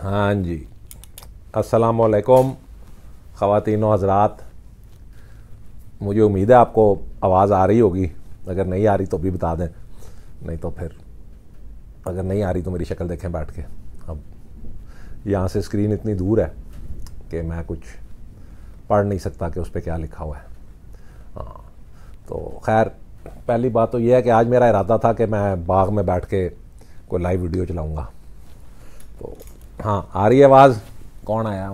हाँ जी, अस्सलामुअलैकुम ख़वातीन व हज़रात। मुझे उम्मीद है आपको आवाज़ आ रही होगी। अगर नहीं आ रही तो भी बता दें, नहीं तो फिर अगर नहीं आ रही तो मेरी शक्ल देखें बैठ के। अब यहाँ से स्क्रीन इतनी दूर है कि मैं कुछ पढ़ नहीं सकता कि उस पर क्या लिखा हुआ है। हाँ, तो खैर पहली बात तो यह है कि आज मेरा इरादा था कि मैं बाग में बैठ के कोई लाइव वीडियो चलाऊँगा। तो हाँ, आ रही है आवाज़। कौन आया?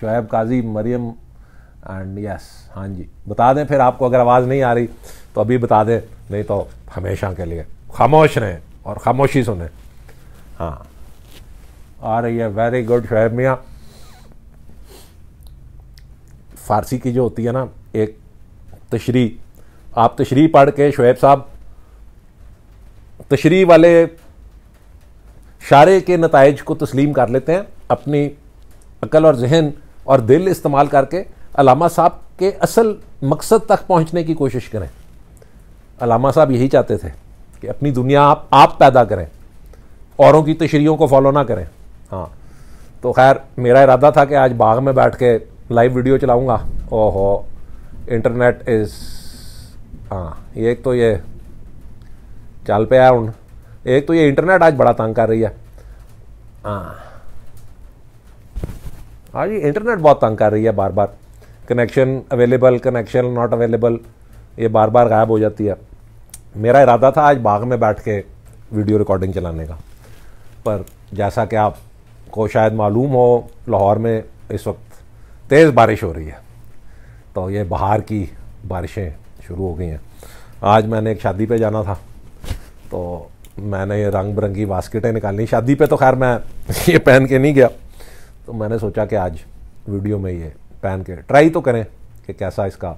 शुएब काजी, मरियम एंड यस। हाँ जी, बता दें फिर आपको अगर आवाज़ नहीं आ रही तो अभी बता दें, नहीं तो हमेशा के लिए खामोश रहें और खामोशी सुने। हाँ, आ रही है। वेरी गुड शुएब मियाँ। फ़ारसी की जो होती है ना एक तशरीह, आप तशरीह पढ़ के शुएब साहब तशरीह वाले शारे के नताइज को तस्लीम कर लेते हैं, अपनी अकल और जहन और दिल इस्तेमाल करके अल्लामा साहब के असल मकसद तक पहुंचने की कोशिश करें। अल्लामा साहब यही चाहते थे कि अपनी दुनिया आप पैदा करें, औरों की तशरीहों को फॉलो ना करें। हाँ, तो खैर मेरा इरादा था कि आज बाग में बैठ के लाइव वीडियो चलाऊँगा। ओहो, इंटरनेट इज़, हाँ एक तो ये चल पे है उन, एक तो ये इंटरनेट आज बड़ा तंग कर रही है। हाँ जी, इंटरनेट बहुत तंग कर रही है। बार बार connection available, connection not available, ये बार बार गायब हो जाती है। मेरा इरादा था आज बाग में बैठ के वीडियो रिकॉर्डिंग चलाने का, पर जैसा कि आपको शायद मालूम हो, लाहौर में इस वक्त तेज़ बारिश हो रही है। तो ये बाहर की बारिशें शुरू हो गई हैं। आज मैंने एक शादी पे जाना था, तो मैंने ये रंग बिरंगी बास्केटें निकालनी। शादी पे तो खैर मैं ये पहन के नहीं गया, तो मैंने सोचा कि आज वीडियो में ये पहन के ट्राई तो करें कि कैसा इसका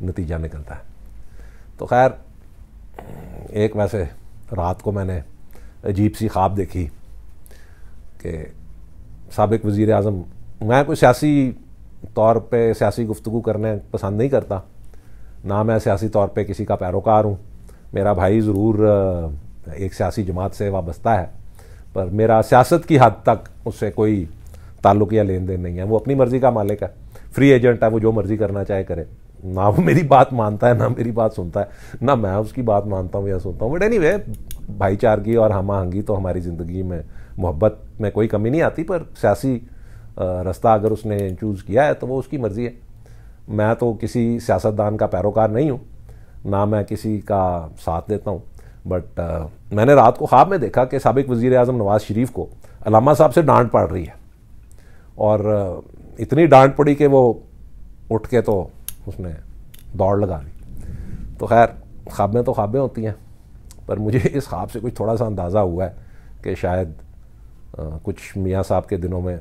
नतीजा निकलता है। तो खैर एक वैसे रात को मैंने अजीब सी ख्वाब देखी कि साबिक वज़ीर आज़म, मैं कोई सियासी तौर पे सियासी गुफ्तगू करने पसंद नहीं करता, ना मैं सियासी तौर पे किसी का पैरोकार हूँ। मेरा भाई ज़रूर एक सियासी जमात से वाबस्ता है, पर मेरा सियासत की हद तक उससे कोई ताल्लुक़ या लेन देन नहीं है। वो अपनी मर्ज़ी का मालिक है, फ्री एजेंट है, वो जो मर्ज़ी करना चाहे करे। ना वो मेरी बात मानता है, ना मेरी बात सुनता है, ना मैं उसकी बात मानता हूँ या सुनता हूँ। बट एनीवे, भाईचारगी और हम आहंगी तो हमारी ज़िंदगी में, मोहब्बत में कोई कमी नहीं आती। पर सियासी रास्ता अगर उसने चूज़ किया है तो वो उसकी मर्ज़ी है। मैं तो किसी सियासतदान का पैरोकार नहीं हूँ, ना मैं किसी का साथ देता हूँ। बट मैंने रात को ख्वाब में देखा कि साबिक वज़ीर आज़म नवाज़ शरीफ को अल्लामा साहब से डांट पड़ रही है, और इतनी डांट पड़ी कि वो उठ के तो उसने दौड़ लगा ली। तो खैर ख्वाबें तो ख्वाबें होती हैं, पर मुझे इस ख्वाब से कुछ थोड़ा सा अंदाज़ा हुआ है कि शायद कुछ मियाँ साहब के दिनों में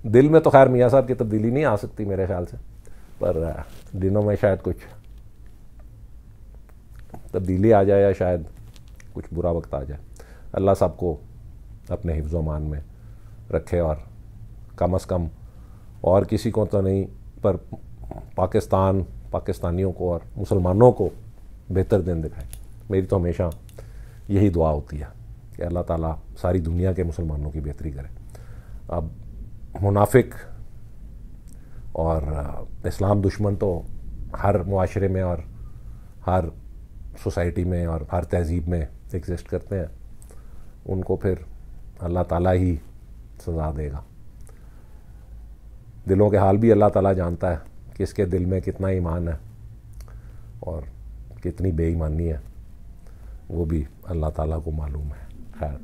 दिल में तो खैर मियाँ साहब की तब्दीली नहीं आ सकती मेरे ख्याल से, पर दिनों में शायद कुछ तब्दीली आ जाए या शायद कुछ बुरा वक्त आ जाए। अल्लाह साहब को अपने हिफ्ज़ व अमान में रखे, और कम अज़ कम और किसी को तो नहीं, पर पाकिस्तानियों को और मुसलमानों को बेहतर दिन दिखाए। मेरी तो हमेशा यही दुआ होती है कि अल्लाह ताला सारी दुनिया के मुसलमानों की बेहतरी करे। अब मुनाफिक और इस्लाम दुश्मन तो हर मुआशरे में और हर सोसाइटी में और हर तहज़ीब में एग्जिस्ट करते हैं। उनको फिर अल्लाह ताला ही सज़ा देगा। दिलों के हाल भी अल्लाह ताला जानता है, किसके दिल में कितना ईमान है और कितनी बेईमानी है, वो भी अल्लाह ताला को मालूम है। खैर,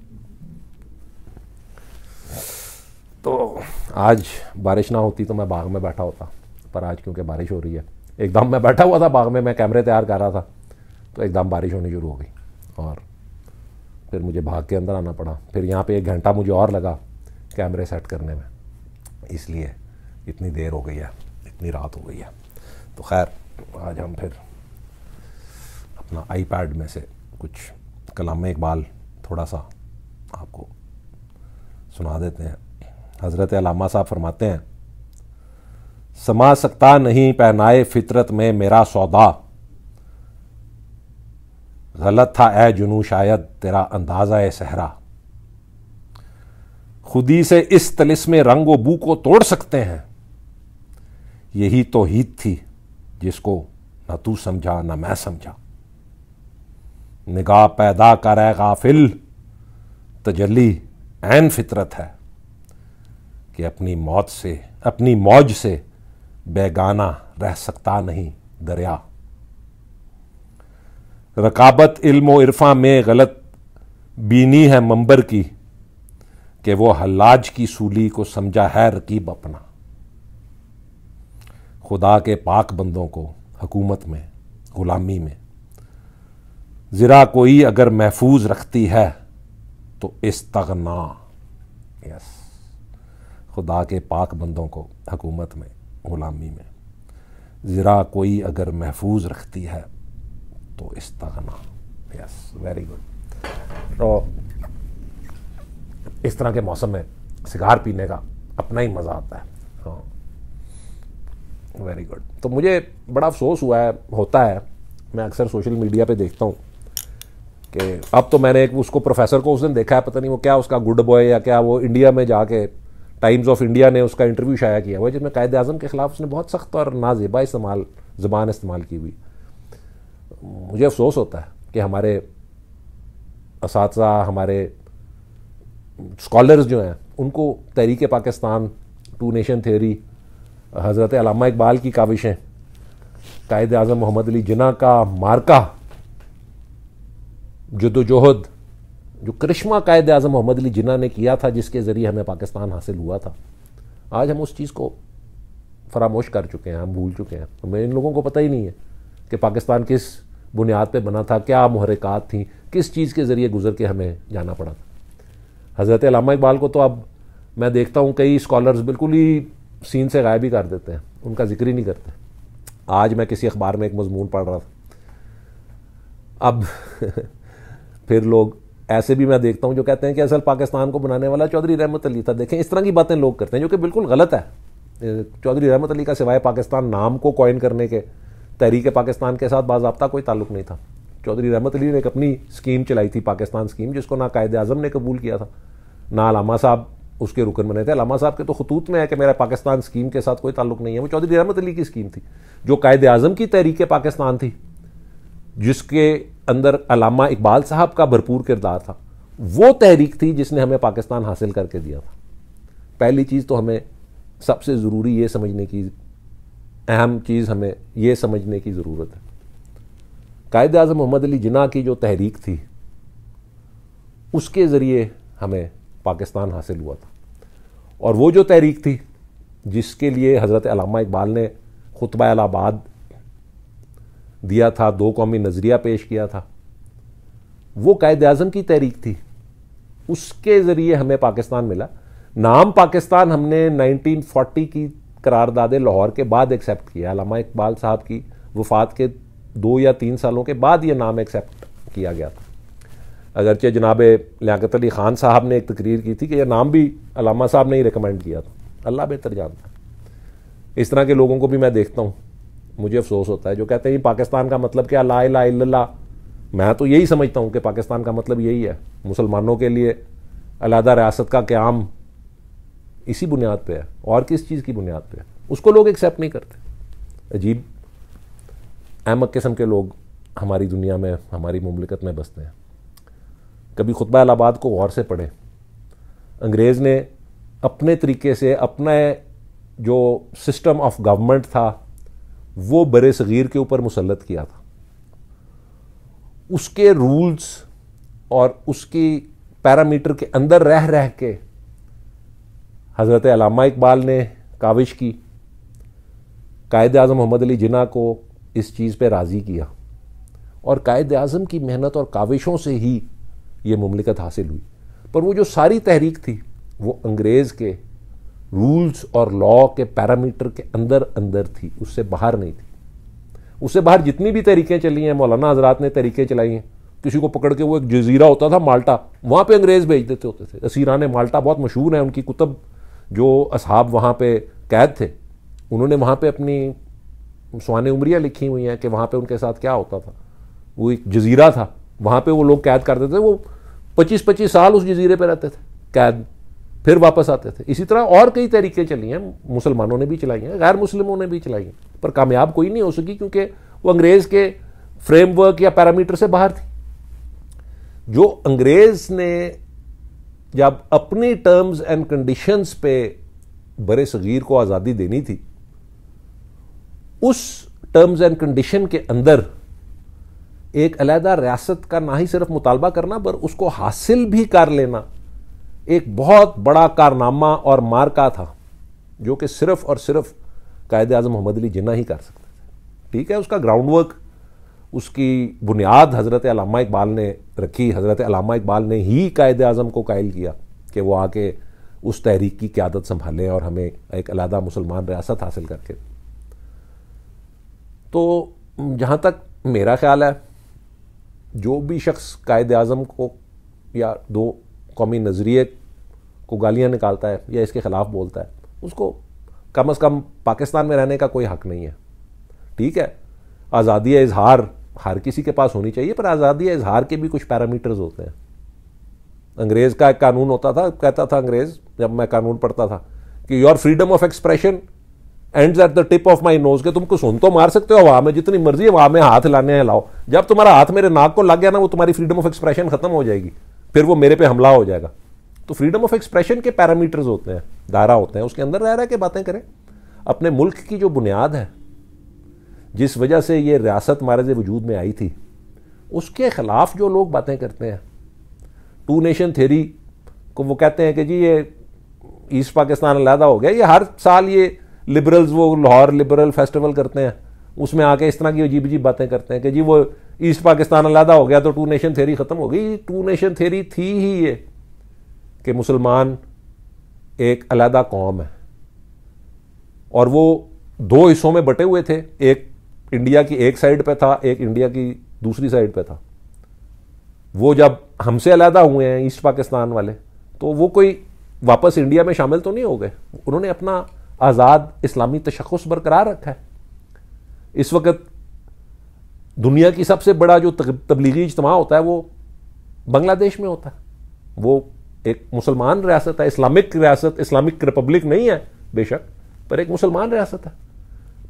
तो आज बारिश ना होती तो मैं बाग में बैठा होता, पर आज क्योंकि बारिश हो रही है, एकदम मैं बैठा हुआ था बाग में, मैं कैमरे तैयार कर रहा था, तो एकदम बारिश होनी शुरू हो गई और फिर मुझे भाग के अंदर आना पड़ा। फिर यहाँ पे 1 घंटा मुझे और लगा कैमरे सेट करने में, इसलिए इतनी देर हो गई है, इतनी रात हो गई है। तो खैर आज हम फिर अपना आईपैड में से कुछ कलाम इकबाल थोड़ा सा आपको सुना देते हैं। हज़रत अल्लामा साहब फरमाते हैं, समा सकता नहीं पहनाए फितरत में मेरा सौदा, गलत था ए जुनू शायद तेरा अंदाज़ा ए सहरा। खुदी से इस तिलिस्मे रंग व बू को तोड़ सकते हैं। यही तो हीत थी जिसको न तू समझा न मैं समझा। निगाह पैदा करे गाफिल, तजल्ली ऐन फितरत है कि अपनी मौत से, अपनी मौज से बेगाना रह सकता नहीं दरिया। रकाबत इल्म व इरफा में गलत बीनी है मंबर की, कि वो हल्लाज की सूली को समझा है रकीब अपना। खुदा के पाक बंदों को हुकूमत में, गुलामी में ज़रा कोई अगर महफूज रखती है तो इस्तगना। यस, खुदा के पाक बंदों को हुकूमत में, गुलामी में ज़रा कोई अगर महफूज रखती है तो इस्तगना। Yes, very good. तो इस तरह के मौसम में सिगार पीने का अपना ही मज़ा आता है। हाँ, वेरी गुड। तो मुझे बड़ा अफसोस होता है, मैं अक्सर सोशल मीडिया पे देखता हूँ कि अब तो मैंने एक उसको प्रोफेसर को उस दिन देखा है, पता नहीं वो क्या उसका गुड बॉय या क्या, वो इंडिया में जाके टाइम्स ऑफ इंडिया ने उसका इंटरव्यू शाया किया हुआ जिसमें कायदे आज़म के ख़िलाफ़ उसने बहुत सख्त और नाज़ेबा ज़बान इस्तेमाल की हुई। मुझे अफसोस होता है कि हमारे असातिज़ा, हमारे स्कॉलर्स जो हैं, उनको तहरीक पाकिस्तान, टू नेशन थ्योरी, हज़रत अल्लामा इकबाल की काविशें, कायदे आज़म मोहम्मद अली जिन्ना का मार्का, जद्दोजहद, जो करिश्मा कायदे आज़म मोहम्मद अली जिन्ना ने किया था, जिसके ज़रिए हमें पाकिस्तान हासिल हुआ था, आज हम उस चीज़ को फरामोश कर चुके हैं, हम भूल चुके हैं। हमें इन लोगों को पता ही नहीं है कि पाकिस्तान किस बुनियाद पे बना था, क्या मुहर्रिकात थी, किस चीज़ के ज़रिए गुजर के हमें जाना पड़ा था। हज़रत अल्लामा इकबाल को तो अब मैं देखता हूँ कई स्कॉलर्स बिल्कुल ही सीन से गायब ही कर देते हैं, उनका जिक्र ही नहीं करते। आज मैं किसी अखबार में एक मजमून पढ़ रहा था, अब फिर लोग ऐसे भी मैं देखता हूँ जो कहते हैं कि असल पाकिस्तान को बनाने वाला चौधरी रहमत अली था। देखें, इस तरह की बातें लोग करते हैं जो कि बिल्कुल गलत है। चौधरी रहमत अली का सिवाय पाकिस्तान नाम को कॉइन करने के तहरीक पाकिस्तान के साथ बाज़ाब्ता कोई ताल्लुक नहीं था। चौधरी रहमत अली ने एक अपनी स्कीम चलाई थी, पाकिस्तान स्कीम, जिसको ना कायदे आज़म ने कबूल किया था, ना अल्लामा साहब उसके रुकन बने थे। अल्लामा साहब के तो खतूत में है कि मेरा पाकिस्तान स्कीम के साथ कोई ताल्लुक नहीं है। वो चौधरी रहमत अली की स्कीम थी जो कायदे आज़म की तहरीक पाकिस्तान थी, जिसके अंदर अल्लामा इकबाल साहब का भरपूर किरदार था। वो तहरीक थी जिसने हमें पाकिस्तान हासिल करके दिया था। पहली चीज़ तो हमें सबसे ज़रूरी ये समझने की, अहम चीज़ हमें ये समझने की ज़रूरत है, कायदे आज़म मोहम्मद अली जिन्ना की जो तहरीक थी उसके ज़रिए हमें पाकिस्तान हासिल हुआ था। और वो जो तहरीक थी जिसके लिए हज़रत अल्लामा इकबाल ने खुतबा इलाहाबाद दिया था, दो कौमी नज़रिया पेश किया था, वो कायदे आज़म की तहरीक थी। उसके ज़रिए हमें पाकिस्तान मिला। नाम पाकिस्तान हमने 1940 की करारदाद लाहौर के बाद एक्सेप्ट किया। अल्लामा इकबाल साहब की वफ़ात के 2 या 3 सालों के बाद ये नाम एक्सेप्ट किया गया था। अगरचे जनाब लियाकत अली ख़ान साहब ने एक तकरीर की थी कि यह नाम भी अल्लामा साहब ने ही रिकमेंड किया था। अल्लाह बेहतर जानता है। इस तरह के लोगों को भी मैं देखता हूँ, मुझे अफसोस होता है, जो कहते हैं पाकिस्तान का मतलब क्या, ला इलाहा इल्लल्लाह। मैं तो यही समझता हूँ कि पाकिस्तान का मतलब यही है, मुसलमानों के लिए अलहदा रियासत का क़याम इसी बुनियाद पे है। और किस चीज़ की बुनियाद पे है, उसको लोग एक्सेप्ट नहीं करते। अजीब अहमक किस्म के लोग हमारी दुनिया में, हमारी मुमलिकत में बसते हैं। कभी खुतबा इलाहाबाद को गौर से पढ़ें। अंग्रेज़ ने अपने तरीके से अपना जो सिस्टम ऑफ गवर्नमेंट था वो बरे सगीर के ऊपर मुसल्लत किया था। उसके रूल्स और उसकी पैरामीटर के अंदर रह रह के हज़रत अल्लामा इकबाल ने काविश की, कायदे आज़म मोहम्मद अली जिन्ना को इस चीज़ पे राज़ी किया, और कायदे आज़म की मेहनत और काविशों से ही ये मुमलिकत हासिल हुई। पर वो जो सारी तहरीक थी वो अंग्रेज़ के रूल्स और लॉ के पैरामीटर के अंदर अंदर थी, उससे बाहर नहीं थी। उससे बाहर जितनी भी तहरीकें चली हैं, मौलाना हजरात ने तहरीकें चलाई हैं, किसी को पकड़ के, वो एक जजीरा होता था माल्टा, वहाँ पे अंग्रेज़ भेज देते होते थे। असीरान माल्टा बहुत मशहूर है, उनकी कुतब जो असहाब वहाँ पे कैद थे, उन्होंने वहाँ पे अपनी स्वाने उमरिया लिखी हुई हैं कि वहाँ पे उनके साथ क्या होता था। वो एक जजीरा था, वहाँ पे वो लोग कैद करते थे, वो 25-25 साल उस जजीरे पे रहते थे कैद। फिर वापस आते थे। इसी तरह और कई तरीके चली हैं, मुसलमानों ने भी चलाई हैं, गैर मुस्लिमों ने भी चलाई हैं, पर कामयाब कोई नहीं हो सकी क्योंकि वो अंग्रेज़ के फ्रेमवर्क या पैरामीटर से बाहर थी। जो अंग्रेज़ ने जब अपनी टर्म्स एंड कंडीशंस पे बरे सगीर को आज़ादी देनी थी, उस टर्म्स एंड कंडीशन के अंदर एक अलहदा रियासत का ना ही सिर्फ मुतालबा करना पर उसको हासिल भी कर लेना एक बहुत बड़ा कारनामा और मार्का था, जो कि सिर्फ और सिर्फ कायद आज़म मोहम्मद अली जिन्ना ही कर सकते थे। ठीक है, उसका ग्राउंड वर्क, उसकी बुनियाद हज़रत अल्लामा इकबाल ने रखी। हज़रत अल्लामा इकबाल ने ही कायद आज़म को कायल किया कि वो आके उस तहरीक की क़यादत संभालें और हमें एक अलहदा मुसलमान रियासत हासिल करके। तो जहाँ तक मेरा ख्याल है, जो भी शख्स कायद आज़म को या दो कौमी नज़रिए को गालियाँ निकालता है या इसके ख़िलाफ़ बोलता है, उसको कम अज़ कम पाकिस्तान में रहने का कोई हक़ नहीं है। ठीक है, आज़ादी इज़हार हर किसी के पास होनी चाहिए, पर आज़ादी इज़हार के भी कुछ पैरामीटर्स होते हैं। अंग्रेज़ का एक कानून होता था, कहता था अंग्रेज़, जब मैं कानून पढ़ता था, कि your freedom of expression ends at the tip of my nose, के तुमको सुन तो मार सकते हो हवा में जितनी मर्जी हवा में हाथ हिलाने हिलाओ, जब तुम्हारा हाथ मेरे नाक को लग गया ना, वो तुम्हारी फ्रीडम ऑफ एक्सप्रेशन खत्म हो जाएगी, फिर वो मेरे पे हमला हो जाएगा। तो फ्रीडम ऑफ एक्सप्रेशन के पैरामीटर्स होते हैं, दायरा होते हैं, उसके अंदर रह रहा के बातें करें। अपने मुल्क की जो बुनियाद है, जिस वजह से ये रियासत मारज़ वजूद में आई थी, उसके ख़िलाफ़ जो लोग बातें करते हैं, टू नेशन थ्योरी को वो कहते हैं कि जी ये ईस्ट पाकिस्तान अलहदा हो गया। ये हर साल ये लिबरल्स वो लाहौर लिबरल फेस्टिवल करते हैं, उसमें आके इस तरह की अजीब अजीब बातें करते हैं कि जी वो ईस्ट पाकिस्तान अलहदा हो गया तो टू नेशन थ्योरी ख़त्म हो गई। टू नेशन थ्योरी थी ही ये कि मुसलमान एक अलहदा कौम है और वो दो हिस्सों में बटे हुए थे, एक इंडिया की एक साइड पे था, एक इंडिया की दूसरी साइड पे था। वो जब हमसे अलहदा हुए हैं ईस्ट पाकिस्तान वाले, तो वो कोई वापस इंडिया में शामिल तो नहीं हो गए, उन्होंने अपना आज़ाद इस्लामी तशख़्ख़ुस बरकरार रखा है। इस वक्त दुनिया की सबसे बड़ा जो तबलीगी इज्तिमा होता है वो बांग्लादेश में होता है। वो एक मुसलमान रियासत है, इस्लामिक रियासत, इस्लामिक रिपब्लिक नहीं है बेशक, पर एक मुसलमान रियासत है,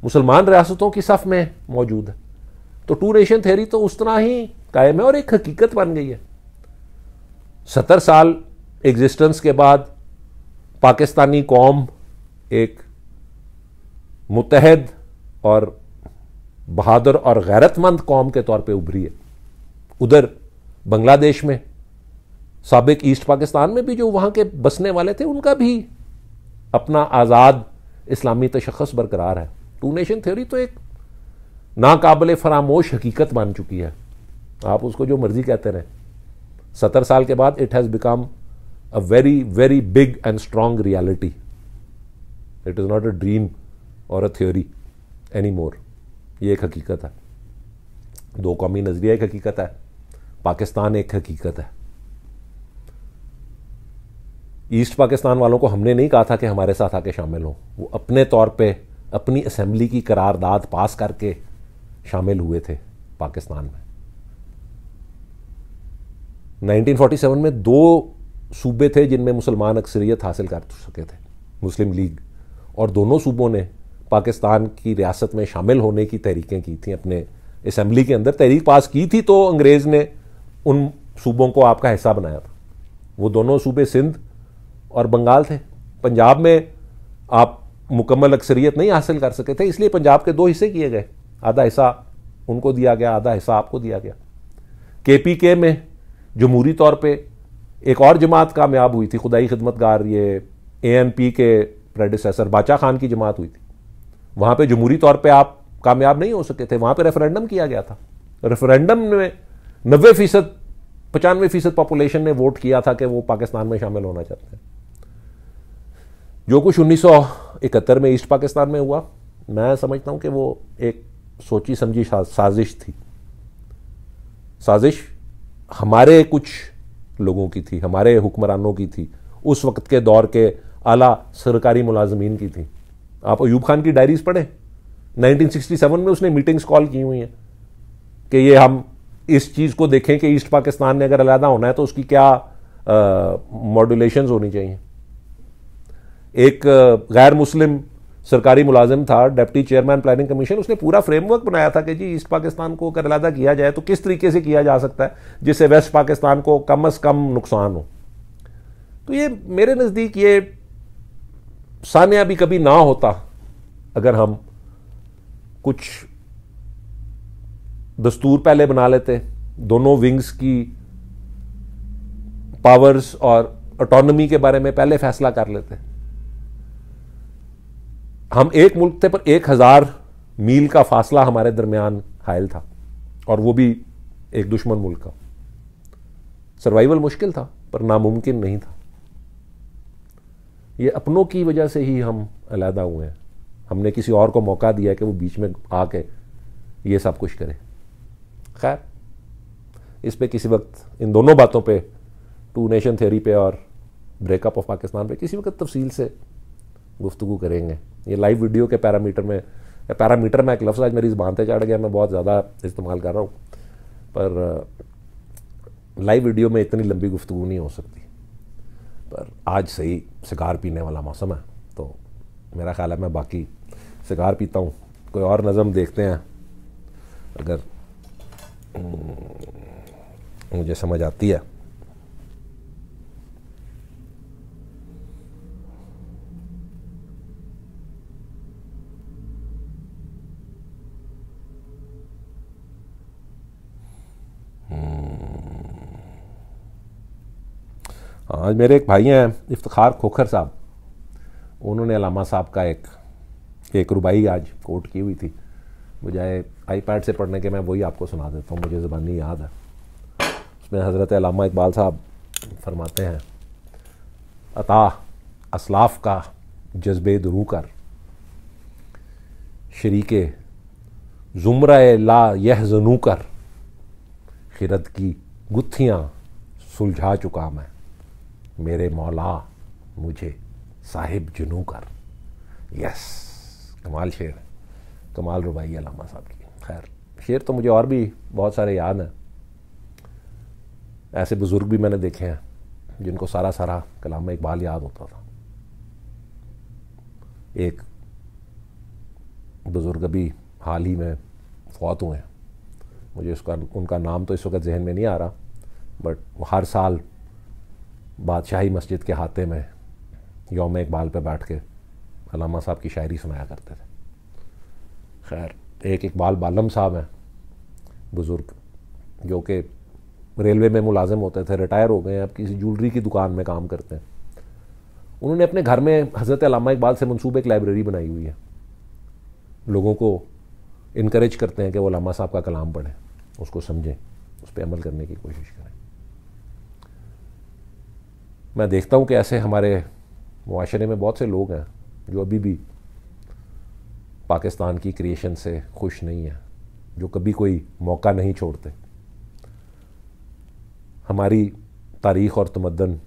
मुसलमान रियासतों की सफ़ में मौजूद है। तो टू नेशन थ्योरी तो उस तरह ही कायम है और एक हकीकत बन गई है। 70 साल एग्जिस्टेंस के बाद पाकिस्तानी कौम एक मुत्तहद और बहादुर और गैरतमंद कौम के तौर पे उभरी है। उधर बांग्लादेश में, साबिक ईस्ट पाकिस्तान में भी जो वहाँ के बसने वाले थे, उनका भी अपना आज़ाद इस्लामी तशख़्ख़ुस बरकरार है। टू नेशन थ्योरी तो एक नाकाबिल फरामोश हकीकत बन चुकी है, आप उसको जो मर्जी कहते रहें। 70 साल के बाद it has become a very very big and strong reality. It is not a dream और अ थ्योरी एनी मोर। ये एक हकीकत है। दो कौमी नज़रिया एक हकीकत है, पाकिस्तान एक हकीकत है। ईस्ट पाकिस्तान वालों को हमने नहीं कहा था कि हमारे साथ आके शामिल हों, वो अपने तौर पे अपनी असेंबली की करारदाद पास करके शामिल हुए थे पाकिस्तान में। 1947 में दो सूबे थे जिनमें मुसलमान अक्सरियत हासिल कर सके थे, मुस्लिम लीग, और दोनों सूबों ने पाकिस्तान की रियासत में शामिल होने की तहरीकें की थी, अपने असेंबली के अंदर तहरीक पास की थी, तो अंग्रेज़ ने उन सूबों को आपका हिस्सा बनाया था। वो दोनों सूबे सिंध और बंगाल थे। पंजाब में आप मुकम्मल अक्सरियत नहीं हासिल कर सके थे, इसलिए पंजाब के दो हिस्से किए गए, आधा हिस्सा उनको दिया गया, आधा हिस्सा आपको दिया गया। KPK में जमहूरी तौर पे एक और जमात कामयाब हुई थी, खुदाई खिदमतगार, ये ANP के प्रेडिसेसर बादशाह खान की जमात हुई थी। वहाँ पे जमहूरी तौर पे आप कामयाब नहीं हो सके थे, वहाँ पे रेफरेंडम किया गया था। रेफरेंडम में 90%, 95% पॉपुलेशन ने वोट किया था कि वो पाकिस्तान में शामिल होना चाहते हैं। जो कुछ 1971 में ईस्ट पाकिस्तान में हुआ, मैं समझता हूँ कि वो एक सोची समझी साजिश थी। साजिश हमारे कुछ लोगों की थी, हमारे हुक्मरानों की थी, उस वक्त के दौर के आला सरकारी मुलाजमीन की थी। आप अयूब खान की डायरीज पढ़ें, 1967 में उसने मीटिंग्स कॉल की हुई हैं कि ये हम इस चीज़ को देखें कि ईस्ट पाकिस्तान ने अगर अलहदा होना है तो उसकी क्या मॉड्यूलेशंस होनी चाहिए। एक गैर मुस्लिम सरकारी मुलाजिम था, डिप्टी चेयरमैन प्लानिंग कमीशन, उसने पूरा फ्रेमवर्क बनाया था कि जी ईस्ट पाकिस्तान को अगर अलहदा किया जाए तो किस तरीके से किया जा सकता है जिससे वेस्ट पाकिस्तान को कम से कम नुकसान हो। तो ये मेरे नज़दीक ये सानिया भी कभी ना होता अगर हम कुछ दस्तूर पहले बना लेते, दोनों विंग्स की पावर्स और ऑटोनॉमी के बारे में पहले फैसला कर लेते। हम एक मुल्क थे पर 1000 मील का फासला हमारे दरमियान हायल था, और वो भी एक दुश्मन मुल्क का। सर्वाइवल मुश्किल था पर नामुमकिन नहीं था। ये अपनों की वजह से ही हम अलहदा हुए हैं। हमने किसी और को मौका दिया कि वो बीच में आके ये सब कुछ करे। खैर, इस पे किसी वक्त इन दोनों बातों पे, टू नेशन थ्योरी पे और ब्रेकअप ऑफ पाकिस्तान पे किसी वक्त तफसील से गुफ्तगू करेंगे। ये लाइव वीडियो के पैरामीटर में एक लफ्ज़ आज मेरी ज़बान पे चढ़ गया, मैं बहुत ज़्यादा इस्तेमाल कर रहा हूँ, पर लाइव वीडियो में इतनी लंबी गुफ्तगू नहीं हो सकती। पर आज सही सिगार पीने वाला मौसम है, तो मेरा ख्याल है मैं बाकी सिगार पीता हूँ, कोई और नज़म देखते हैं अगर मुझे समझ आती है। आज मेरे एक भाई हैं इफ्तिखार खोखर साहब, उन्होंने अल्लामा साहब का एक रुबाई आज कोट की हुई थी। बजाय आईपैड से पढ़ने के मैं वही आपको सुना देता हूँ, मुझे ज़बानी याद है। उसमें हज़रत अल्लामा इकबाल साहब फरमाते हैं, अता असलाफ का जज्बे दुरू कर, शरीके ज़ुमरा ला यहज़नू कर, खिरत की गुत्थियाँ सुलझा चुका मैं, मेरे मौला मुझे साहिब जुनू कर। यस, कमाल शेर है, कमाल रुबाई अल्लामा साहब की। खैर, शेर तो मुझे और भी बहुत सारे याद हैं। ऐसे बुज़ुर्ग भी मैंने देखे हैं जिनको सारा सारा कलाम इकबाल याद होता था। एक बुज़ुर्ग अभी हाल ही में फौत हुए हैं, मुझे उनका नाम तो इस वक्त जहन में नहीं आ रहा, बट वो हर साल बादशाही मस्जिद के हाथे में यौम इकबाल पे बैठ के अल्लामा साहब की शायरी सुनाया करते थे। खैर, एक इकबाल बालम साहब हैं बुज़ुर्ग, जो कि रेलवे में मुलाजिम होते थे, रिटायर हो गए हैं, अब किसी ज्वेलरी की दुकान में काम करते हैं। उन्होंने अपने घर में हज़रत अल्लामा इकबाल से मंसूब एक लाइब्रेरी बनाई हुई है। लोगों को इनकरेज करते हैं कि वो अल्लामा साहब का कलाम पढ़ें, उसको समझें, उस पर अमल करने की कोशिश करें। मैं देखता हूँ कि ऐसे हमारे मुआशरे में बहुत से लोग हैं जो अभी भी पाकिस्तान की क्रिएशन से खुश नहीं हैं, जो कभी कोई मौका नहीं छोड़ते। हमारी तारीख़ और तमद्दन,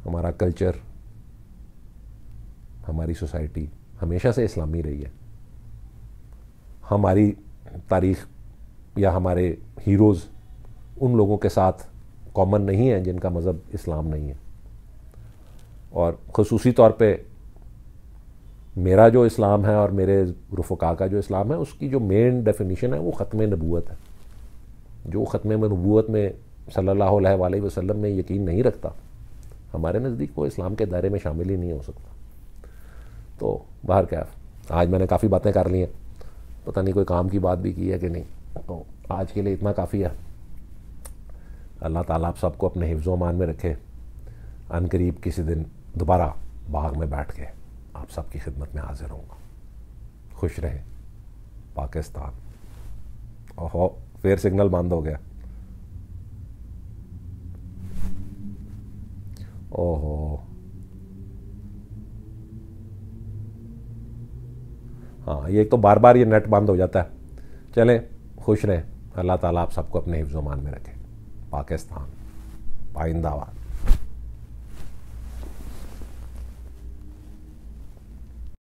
हमारा कल्चर, हमारी सोसाइटी हमेशा से इस्लामी रही है। हमारी तारीख़ या हमारे हीरोज़ उन लोगों के साथ कॉमन नहीं है जिनका मज़हब इस्लाम नहीं है। और ख़ुसूसी तौर पे मेरा जो इस्लाम है और मेरे रुफ़क़ा का जो इस्लाम है, उसकी जो मेन डेफिनेशन है वो ख़त्म नबूवत है। जो ख़त्म नबूवत में सल्लल्लाहु अलैहि वसल्लम में यकीन नहीं रखता, हमारे नज़दीक वो इस्लाम के दायरे में शामिल ही नहीं हो सकता। तो बाहर क्या, आज मैंने काफ़ी बातें कर ली हैं, पता नहीं कोई काम की बात भी की है कि नहीं। तो आज के लिए इतना काफ़ी है। अल्लाह ताला आप सबको अपने हिफ्ज़-ओ अमान में रखे। अनकरीब किसी दिन दोबारा बाग में बैठ के आप सबकी खिदमत में हाजिर होऊंगा। खुश रहे पाकिस्तान। ओहो, फिर सिग्नल बंद हो गया। ओहो, हाँ, ये एक तो बार बार ये नेट बंद हो जाता है। चलें, खुश रहें। अल्लाह ताला आप सबको अपने हिफ्ज़-ओ अमान में रखे। पाकिस्तान पाइंदाबाद।